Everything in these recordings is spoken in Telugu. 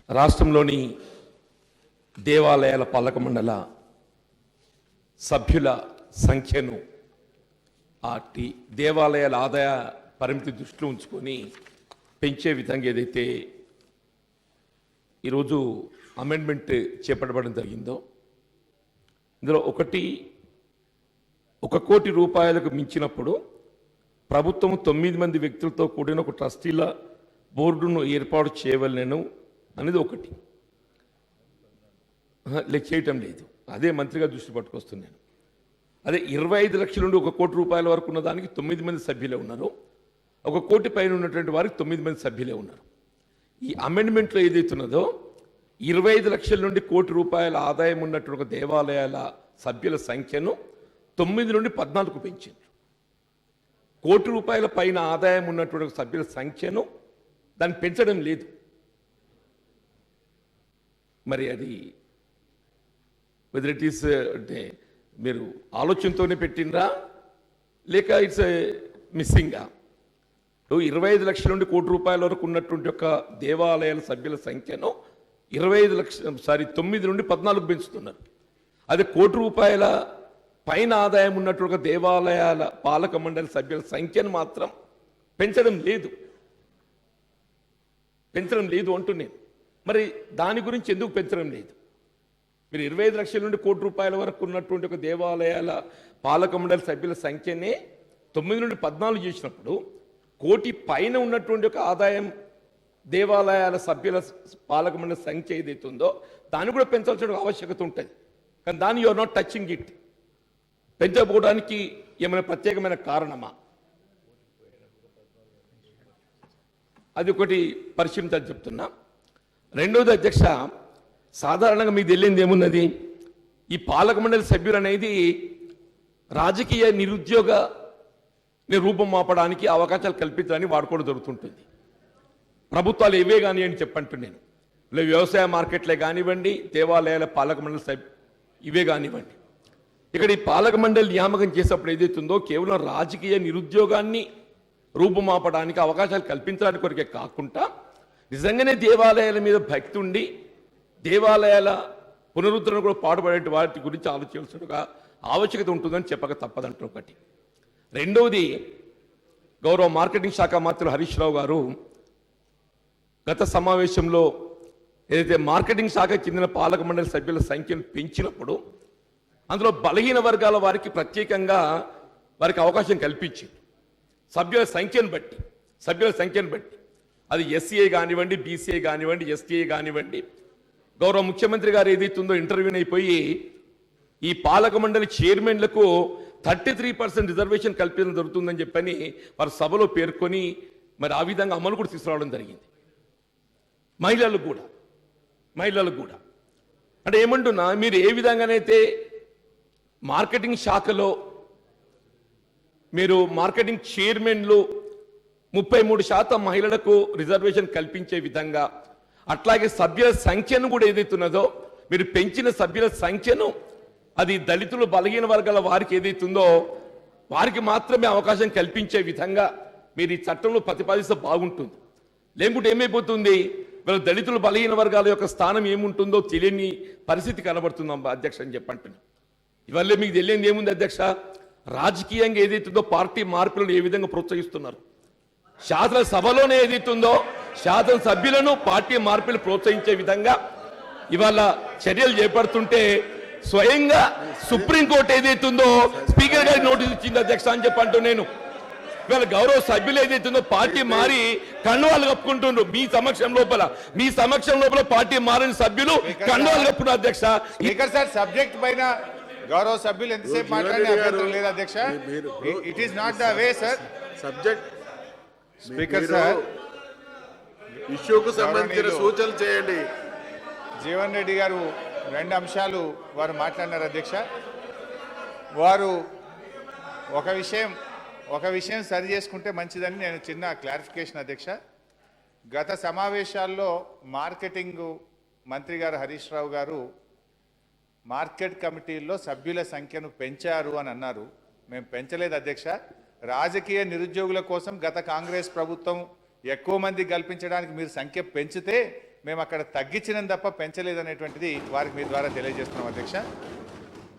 రాష్ట్రంలోని దేవాలయాల పాలక మండల సభ్యుల సంఖ్యను దేవాలయాల ఆదాయ పరిమితి దృష్టిలో ఉంచుకొని పెంచే విధంగా ఏదైతే ఈరోజు అమెండ్మెంట్ చేపట్టబడడం జరిగిందో ఇందులో 1 కోటి రూపాయలకు మించినప్పుడు ప్రభుత్వం 9 మంది వ్యక్తులతో కూడిన ఒక ట్రస్టీల బోర్డును ఏర్పాటు చేయవలెను అనేది ఒకటి. చేయటం లేదు. అదే మంత్రిగా దృష్టి పట్టుకొస్తున్నాను. అదే 25 లక్షల నుండి 1 కోటి రూపాయల వరకు ఉన్న దానికి 9 మంది సభ్యులే ఉన్నారు. 1 కోటి పైన ఉన్నటువంటి వారికి 9 మంది సభ్యులే ఉన్నారు. ఈ అమెండ్మెంట్లో ఏదైతున్నదో 25 లక్షల నుండి 1 కోటి రూపాయల ఆదాయం ఉన్నటువంటి ఒక దేవాలయాల సభ్యుల సంఖ్యను 9 నుండి 14కు పెంచింది. 1 కోటి రూపాయల పైన ఆదాయం ఉన్నటువంటి సభ్యుల సంఖ్యను దాన్ని పెంచడం లేదు. మరి అది వెదర్ ఇట్ ఈస్ అంటే మీరు ఆలోచనతోనే పెట్టినరా లేక ఇట్స్ మిస్సింగా? 25 లక్షల నుండి 1 కోటి రూపాయల వరకు ఉన్నటువంటి ఒక దేవాలయాల సభ్యుల సంఖ్యను 9 నుండి 14కు పెంచుతున్నారు. అదే 1 కోటి రూపాయల పైన ఆదాయం ఉన్నటువంటి ఒక దేవాలయాల పాలక మండలి సభ్యుల సంఖ్యను మాత్రం పెంచడం లేదు అంటున్నాను. మరి దాని గురించి ఎందుకు పెంచడం లేదు? మీరు 25 లక్షల నుండి 1 కోటి రూపాయల వరకు ఉన్నటువంటి ఒక దేవాలయాల పాలక మండలి సభ్యుల సంఖ్యనే 9 నుండి 14 చేసినప్పుడు 1 కోటి పైన ఉన్నటువంటి ఒక ఆదాయం దేవాలయాల సభ్యుల పాలక మండలి సంఖ్య ఏదైతుందో దాన్ని కూడా పెంచాల్సిన ఆవశ్యకత ఉంటుంది. కానీ దాన్ని you are not touching it. పెంచకపోవడానికి ఏమైనా ప్రత్యేకమైన కారణమా? అది ఒకటి పరిశీలించాలని చెప్తున్నా. రెండవది అధ్యక్ష, సాధారణంగా మీకు తెలియంది ఏమున్నది, ఈ పాలక మండలి సభ్యులు అనేది రాజకీయ నిరుద్యోగ రూపం మాపడానికి అవకాశాలు కల్పించడానికి వాడుకోవడం జరుగుతుంటుంది. ప్రభుత్వాలు ఏవే కానివ్వండి చెప్పంటున్నాను, వ్యవసాయ మార్కెట్లే కానివ్వండి, దేవాలయాల పాలక మండలి ఇవే కానివ్వండి. ఇక్కడ ఈ పాలక మండలి నియామకం చేసేప్పుడు ఏదైతుందో కేవలం రాజకీయ నిరుద్యోగాన్ని రూపుమాపడానికి అవకాశాలు కల్పించడానికి కొరకే కాకుండా నిజంగానే దేవాలయాల మీద భక్తి ఉండి దేవాలయాల పునరుద్ధరణ కూడా పాటుపడే వాటి గురించి ఆలోచించాల్సిన ఆవశ్యకత ఉంటుందని చెప్పక తప్పదంటే ఒకటి. రెండవది, గౌరవ మార్కెటింగ్ శాఖ మంత్రులు హరీష్ రావు గారు గత సమావేశంలో ఏదైతే మార్కెటింగ్ శాఖకు చెందిన పాలక మండలి సభ్యుల సంఖ్యను పెంచినప్పుడు అందులో బలహీన వర్గాల వారికి ప్రత్యేకంగా వారికి అవకాశం కల్పించింది. సభ్యుల సంఖ్యను బట్టి అది ఎస్సీఏ కానివ్వండి, బీసీఏ కానివ్వండి, ఎస్టీఏ కానివ్వండి. గౌరవ ముఖ్యమంత్రి గారు ఏదైతుందో ఇంటర్వ్యూని అయిపోయి ఈ పాలక మండలి చైర్మన్లకు 33% రిజర్వేషన్ కల్పించడం జరుగుతుందని చెప్పని వారు సభలో పేర్కొని మరి ఆ విధంగా అమలు కూడా తీసుకురావడం జరిగింది. మహిళలకు కూడా అంటే ఏమంటున్నా, మీరు ఏ విధంగానైతే మార్కెటింగ్ శాఖలో మీరు మార్కెటింగ్ చైర్మన్లు 33% మహిళలకు రిజర్వేషన్ కల్పించే విధంగా, అట్లాగే సభ్యుల సంఖ్యను కూడా ఏదైతున్నదో మీరు పెంచిన సభ్యుల సంఖ్యను అది దళితులు బలహీన వర్గాల వారికి ఏదైతుందో వారికి మాత్రమే అవకాశం కల్పించే విధంగా మీరు ఈ చట్టంలో ప్రతిపాదిస్తే బాగుంటుంది. లేకుంటే ఏమైపోతుంది, వీళ్ళ దళితులు బలహీన వర్గాల యొక్క స్థానం ఏముంటుందో తెలియని పరిస్థితి కనబడుతుందా అధ్యక్ష అని చెప్పంటున్నాను. ఇవల్లే మీకు తెలియని ఏముంది అధ్యక్ష, రాజకీయంగా ఏదైతుందో పార్టీ మార్పులను ఏ విధంగా ప్రోత్సహిస్తున్నారు. శాసనసభలోనే ఏదైతుందో శాసనసభ్యులను పార్టీ మార్పులు ప్రోత్సహించే విధంగా ఇవాళ చర్యలు చేపడుతుంటే స్వయంగా సుప్రీంకోర్టు ఏదైతుందో స్పీకర్ గారికి నోటీస్ ఇచ్చింది అధ్యక్ష అని చెప్పంటూ నేను ఇవాళ గౌరవ సభ్యులు ఏదైతుందో పార్టీ మారి కండువాలు కప్పుకుంటుండ్రు. మీ సమక్షం లోపల పార్టీ మారిన సభ్యులు కండువాలు కప్పుకున్నారు అధ్యక్ష. స్పీకర్ సార్, సబ్జెక్ట్ పైన గౌరవ సభ్యులు ఎంతసేపు మాట్లాడే అభ్యంతరం లేదు అధ్యక్ష. It is not the way sir. Subject speaker sir, ఇష్యూకు సంబంధించిన సూచనలు చేయండి. జీవన్ రెడ్డి గారు 2 అంశాలు వారు మాట్లాడినారు అధ్యక్ష. వారు ఒక విషయం సరి చేసుకుంటే మంచిదని నేను చిన్న క్లారిఫికేషన్ అధ్యక్ష. గత సమావేశాల్లో మార్కెటింగ్ మంత్రి గారు హరీష్ రావు గారు మార్కెట్ కమిటీల్లో సభ్యుల సంఖ్యను పెంచారు అని అన్నారు. మేము పెంచలేదు అధ్యక్ష. రాజకీయ నిరుద్యోగుల కోసం గత కాంగ్రెస్ ప్రభుత్వం ఎక్కువ మంది కల్పించడానికి మీరు సంఖ్య పెంచితే మేము అక్కడ తగ్గించినం తప్ప పెంచలేదనేటువంటిది వారికి మీ ద్వారా తెలియజేస్తున్నాం అధ్యక్ష.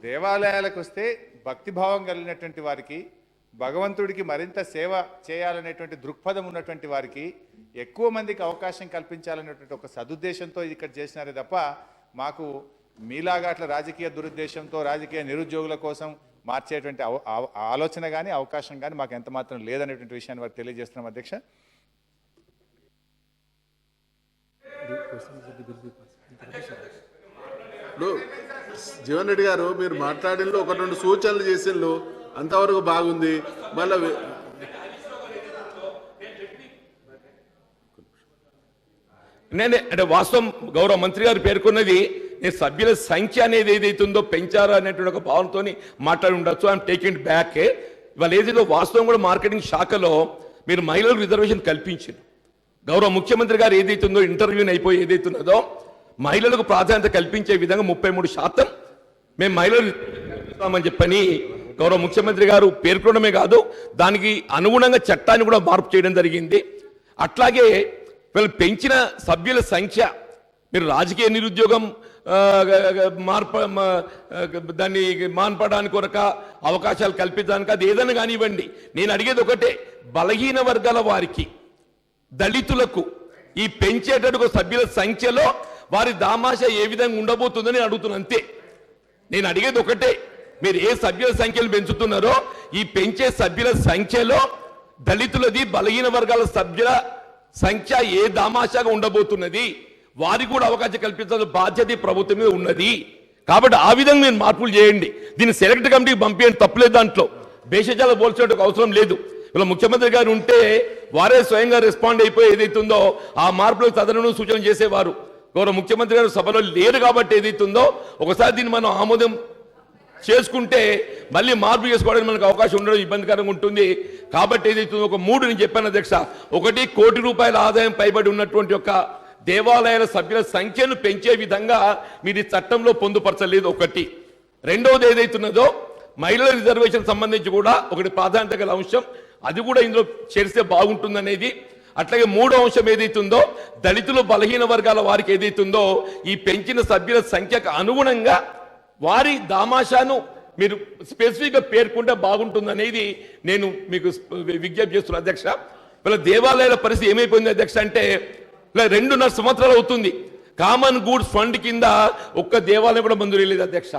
దేవాలయాలకు వస్తే భక్తిభావం కలిగినటువంటి వారికి, భగవంతుడికి మరింత సేవ చేయాలనేటువంటి దృక్పథం ఉన్నటువంటి వారికి ఎక్కువ మందికి అవకాశం కల్పించాలనేటువంటి ఒక సదుద్దేశంతో ఇది ఇక్కడ చేసినారే తప్ప మాకు మీలాగా అట్లా రాజకీయ దురుద్దేశంతో రాజకీయ నిరుద్యోగుల కోసం మార్చేటువంటి ఆలోచన కానీ అవకాశం కానీ మాకు ఎంత మాత్రం లేదనేటువంటి విషయాన్ని వారికి తెలియజేస్తున్నాం అధ్యక్ష. ఇప్పుడు జీవన్ రెడ్డి గారు మీరు మాట్లాడినలో ఒక రెండు సూచనలు చేసిండ్రు, అంతవరకు బాగుంది. మళ్ళీ నేనే అంటే వాస్తవం గౌరవ మంత్రి గారు పేర్కొన్నది నేను సభ్యుల సంఖ్య అనేది ఏదైతుందో పెంచారు అనేటువంటి ఒక భావనతో మాట్లాడి ఉండొచ్చు. I'm taking back. ఇవాళ ఏదైతే వాస్తవం కూడా మార్కెటింగ్ శాఖలో మీరు మహిళలకు రిజర్వేషన్ కల్పించారు. గౌరవ ముఖ్యమంత్రి గారు ఏదైతుందో ఇంటర్వ్యూని అయిపోయి ఏదైతున్నదో మహిళలకు ప్రాధాన్యత కల్పించే విధంగా 33% మేము మహిళలు కల్పిస్తామని చెప్పని గౌరవ ముఖ్యమంత్రి గారు పేర్కొనడమే కాదు, దానికి అనుగుణంగా చట్టాన్ని కూడా మార్పు చేయడం జరిగింది. అట్లాగే వీళ్ళు పెంచిన సభ్యుల సంఖ్య మీరు రాజకీయ నిరుద్యోగం దాన్ని మాన్పడానికి కొరక అవకాశాలు కల్పించడానికి అది ఏదైనా కానివ్వండి. నేను అడిగేది ఒకటే, బలహీన వర్గాల వారికి, దళితులకు ఈ పెంచేటటువంటి సభ్యుల సంఖ్యలో వారి దామాష ఏ విధంగా ఉండబోతుందని అడుగుతున్నాను అంతే. నేను అడిగేది ఒకటే, మీరు ఏ సభ్యుల సంఖ్యను పెంచుతున్నారో ఈ పెంచే సభ్యుల సంఖ్యలో దళితులది, బలహీన వర్గాల సభ్యుల సంఖ్య ఏ దామాషాగా ఉండబోతున్నది, వారికి కూడా అవకాశం కల్పించాల్సిన బాధ్యత ప్రభుత్వం మీద ఉన్నది. కాబట్టి ఆ విధంగా నేను మార్పులు చేయండి. దీన్ని సెలెక్ట్ కమిటీకి పంపించండి, తప్పలేదు. దాంట్లో భేషజాలు పోల్చే అవసరం లేదు. ఇలా ముఖ్యమంత్రి గారు ఉంటే వారే స్వయంగా రెస్పాండ్ అయిపోయి ఏదైతుందో ఆ మార్పులకు తదను సూచన చేసేవారు. గౌరవ ముఖ్యమంత్రి గారు సభలో లేరు కాబట్టి ఏదైతుందో ఒకసారి దీన్ని మనం ఆమోదం చేసుకుంటే మళ్ళీ మార్పు చేసుకోవడానికి మనకు అవకాశం ఉండడం ఇబ్బందికరంగా ఉంటుంది. కాబట్టి ఏదైతుందో ఒక 3 నేను చెప్పాను అధ్యక్ష. 1 కోటి రూపాయల ఆదాయం పైబడి ఉన్నటువంటి ఒక దేవాలయాల సభ్యుల సంఖ్యను పెంచే విధంగా మీరు చట్టంలో పొందుపరచలేదు. 1. రెండవది ఏదైతున్నదో మహిళల రిజర్వేషన్ సంబంధించి కూడా ఒకటి ప్రాధాన్యత గల అంశం, అది కూడా ఇందులో చేరిస్తే బాగుంటుందనేది. అట్లాగే 3వ అంశం ఏదైతుందో దళితులు, బలహీన వర్గాల వారికి ఏదైతుందో ఈ పెంచిన సభ్యుల సంఖ్యకు అనుగుణంగా వారి దామాషాను మీరు స్పెసిఫిక్గా పేర్కొంటే బాగుంటుందనేది నేను మీకు విజ్ఞప్తి చేస్తున్నా అధ్యక్ష. వీళ్ళ దేవాలయాల పరిస్థితి ఏమైపోయింది అధ్యక్ష అంటే 2.5 సంవత్సరాలు అవుతుంది. కామన్ గూడ్స్ ఫండ్ కింద ఒక్క దేవాలయం కూడా మంజూరీ లేదు అధ్యక్ష.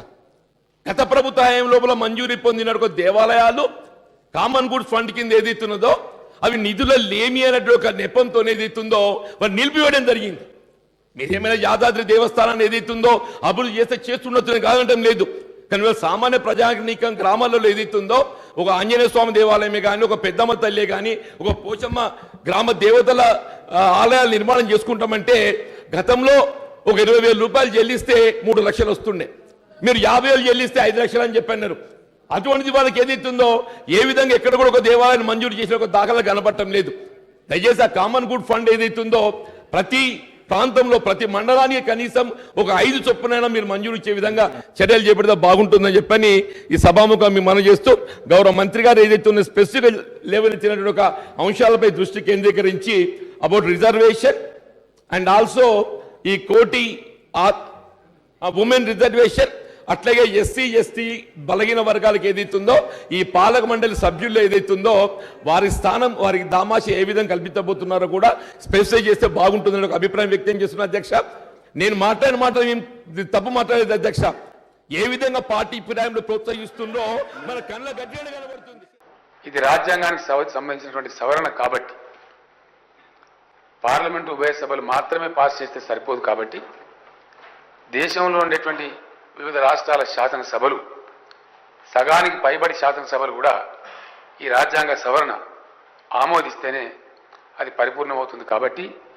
గత ప్రభుత్వ హయాం లోపల మంజూరీ పొందిన దేవాలయాలు కామన్ గూడ్స్ ఫండ్ కింద ఏదైతున్నదో అవి నిధుల లేమి అనేటువంటి ఒక నెపంతో ఏదైతుందో వారు నిలిపివేయడం జరిగింది. మీరేమైనా యాదాద్రి దేవస్థానాన్ని ఏదైతుందో అభివృద్ధి చేస్తే చేస్తున్నట్టు కాదంటం లేదు. కానీ సామాన్య ప్రజానీకం గ్రామాలలో ఏదైతుందో ఒక ఆంజనేయ స్వామి దేవాలయమే కానీ, ఒక పెద్దమ్మ తల్లి కానీ, ఒక పోచమ్మ గ్రామ దేవతల ఆలయాలు నిర్మాణం చేసుకుంటామంటే గతంలో ఒక 20,000 రూపాయలు చెల్లిస్తే 3 లక్షలు వస్తుండే. మీరు 50,000 చెల్లిస్తే 5 లక్షలు అని చెప్పన్నారు. అటువంటిది వాళ్ళకి ఏదైతుందో ఏ విధంగా ఎక్కడ కూడా ఒక దేవాలయాన్ని మంజూరు చేసిన ఒక దాఖలా కనబడటం లేదు. దయచేసి ఆ కామన్ గుడ్ ఫండ్ ఏదైతుందో ప్రతి ప్రాంతంలో, ప్రతి మండలానికి కనీసం ఒక 5 చొప్పునైనా మీరు మంజూరు ఇచ్చే విధంగా చర్యలు చేపడితే బాగుంటుందని చెప్పని ఈ సభాముఖం మేము మనం చేస్తూ గౌరవ మంత్రి గారు ఏదైతే స్పెసిఫిక్ లెవెల్ ఇచ్చినటువంటి ఒక అంశాలపై దృష్టి కేంద్రీకరించి అబౌట్ రిజర్వేషన్ అండ్ ఆల్సో ఈ కోటి ఉమెన్ రిజర్వేషన్, అట్లాగే ఎస్సీ ఎస్టీ బలహీన వర్గాలకు ఏదైతుందో ఈ పాలక మండలి సభ్యుల్లో ఏదైతుందో వారి స్థానం, వారికి దామాష ఏ విధంగా కల్పించబోతున్నారో కూడా స్పెసిఫై చేస్తే బాగుంటుందని ఒక అభిప్రాయం వ్యక్తం చేస్తున్నా అధ్యక్ష. నేను మాట్లాడిన మాట తప్పు మాట్లాడేది అధ్యక్ష. ఏ విధంగా పార్టీ ఫిరాయింపులు ప్రోత్సహిస్తుందో మన కళ్ళ గడ్డలు కనబడుతుంది. ఇది రాజ్యాంగానికి సంబంధించినటువంటి సవరణ కాబట్టి పార్లమెంటు ఉభయ సభలు మాత్రమే పాస్ చేస్తే సరిపోదు. కాబట్టి దేశంలో ఉండేటువంటి వివిధ రాష్ట్రాల శాసనసభలు, సగానికి పైబడి శాసనసభలు కూడా ఈ రాజ్యాంగ సవరణ ఆమోదిస్తేనే అది పరిపూర్ణమవుతుంది. కాబట్టి